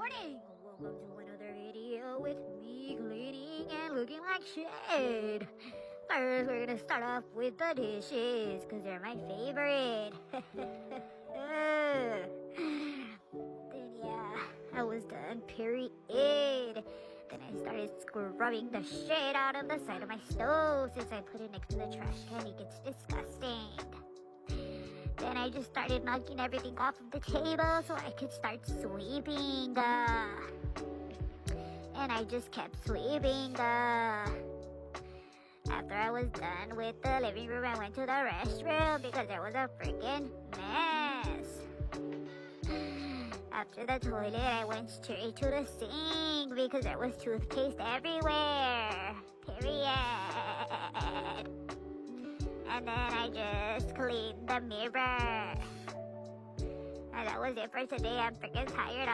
morning! Welcome to another video with me cleaning and looking like shit. First, we're gonna start off with the dishes, because they're my favorite. Then yeah, I was done, period. Then I started scrubbing the shit out of the side of my stove since I put it next to the trash can. It gets disgusting. Then I just started knocking everything off of the table so I could start sweeping. And I just kept sweeping. After I was done with the living room, I went to the restroom because there was a freaking mess. After the toilet, I went straight to the sink because there was toothpaste everywhere. Period. And then I just cleaned the mirror. And that was it for today. I'm freaking tired.